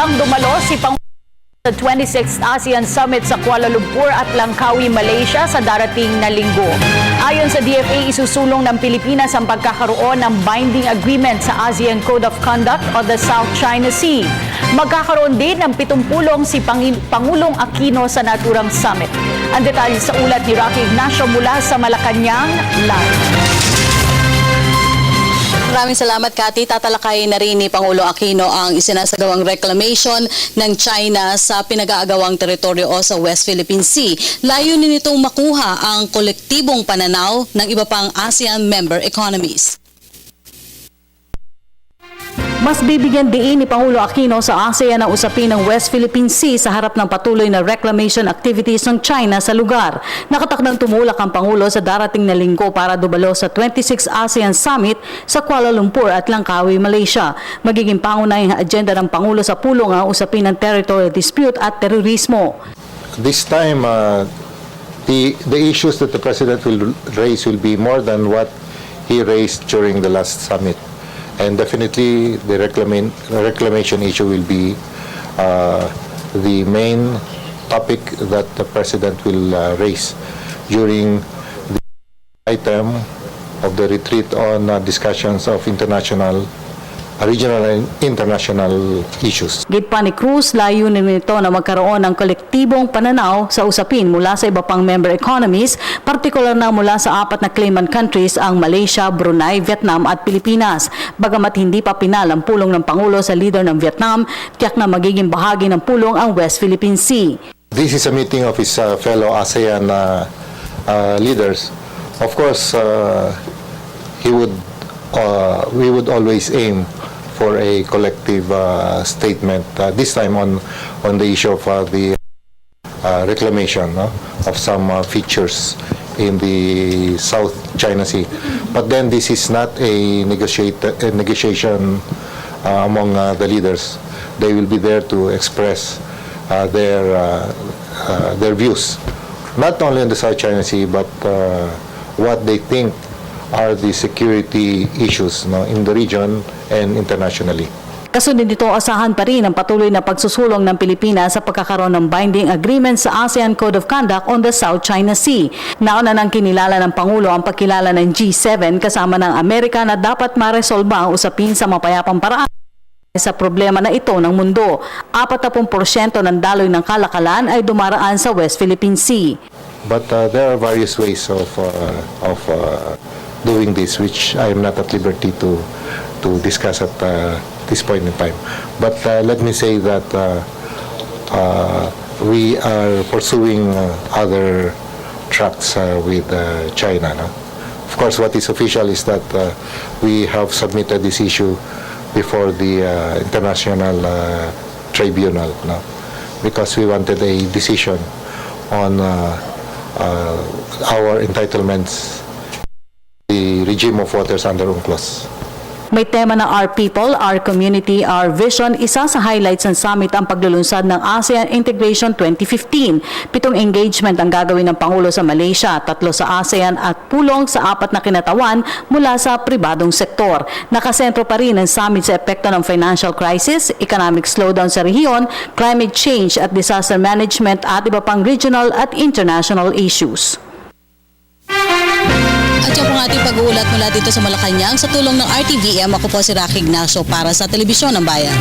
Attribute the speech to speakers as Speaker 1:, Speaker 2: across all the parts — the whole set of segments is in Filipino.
Speaker 1: Handang dumalo si sa 26th ASEAN Summit sa Kuala Lumpur at Langkawi, Malaysia sa darating na linggo. Ayon sa DFA, isusulong ng Pilipinas ang pagkakaroon ng binding agreement sa ASEAN Code of Conduct o the South China Sea. Magkakaroon din ng 70 si Pangulong Aquino sa naturang summit. Ang detalye sa ulat ni Rocky Ignacio mula sa Malacanang Live.
Speaker 2: Maraming salamat, Cathy. Tatalakayin na rin ni Pangulo Aquino ang isinasagawang reclamation ng China sa pinag-aagawang teritoryo o sa West Philippine Sea. Layunin nitong makuha ang kolektibong pananaw ng iba pang ASEAN member economies. Mas bibigyan diin ni Pangulo Aquino sa ASEAN ang usapin ng West Philippine Sea sa harap ng patuloy na reclamation activities ng China sa lugar. Nakatakdang tumulak ang Pangulo sa darating na linggo para dumalo sa 26th ASEAN Summit sa Kuala Lumpur at Langkawi, Malaysia. Magiging pangunahing agenda ng Pangulo sa pulong ang usapin ng territorial dispute at terorismo.
Speaker 3: This time, the issues that the President will raise will be more than what he raised during the last summit. And definitely, the reclamation issue will be the main topic that the President will raise during the item of the retreat on discussions of regional and international issues.
Speaker 2: Git pa ni Cruz, layunin nito na magkaroon ng kolektibong pananaw sa usapin mula sa iba pang member economies, partikular na mula sa 4 na claimant countries ang Malaysia, Brunei, Vietnam at Pilipinas. Bagamat hindi pa pinal ang pulong ng Pangulo sa leader ng Vietnam, tiyak na magiging bahagi ng pulong ang West Philippine Sea.
Speaker 3: This is a meeting of his fellow ASEAN leaders. Of course, we would always aim for a collective statement, this time on the issue of the reclamation of some features in the South China Sea. But then this is not a negotiation among the leaders. They will be there to express their views, not only on the South China Sea, but what they think are the security issues in the region and internationally.
Speaker 2: Kasunod nito, asahan pa rin ang patuloy na pagsusulong ng Pilipinas sa pagkakaroon ng binding agreement sa ASEAN Code of Conduct on the South China Sea. Nauna nang kinilala ng Pangulo ang pagkilala ng G7 kasama ng Amerika na dapat maresolba ang usapin sa mapayapang paraan sa problema na ito ng mundo. 40% ng daloy ng kalakalan ay dumaraan sa West Philippine Sea.
Speaker 3: But there are various ways of doing this, which I am not at liberty to discuss at this point in time. But let me say that we are pursuing other tracks with China. Of course, what is official is that we have submitted this issue before the International Tribunal, because we wanted a decision on our entitlements, the regime of waters under UNCLOS.
Speaker 2: May tema na Our People, Our Community, Our Vision. Isa sa highlights ng summit ang paglulunsad ng ASEAN Integration 2015. 7 engagement ang gagawin ng Pangulo sa Malaysia, 3 sa ASEAN at pulong sa 4 na kinatawan mula sa pribadong sektor. Nakasentro pa rin ang summit sa epekto ng financial crisis, economic slowdown sa rehiyon, climate change at disaster management at iba pang regional at international issues. At yung pong ating pag-uulat mula dito sa Malacanang sa tulong ng RTVM, ako po si Rocky Ignacio para sa Telebisyon ng Bayan.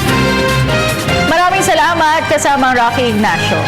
Speaker 1: Maraming salamat, kasamang Rocky Ignacio.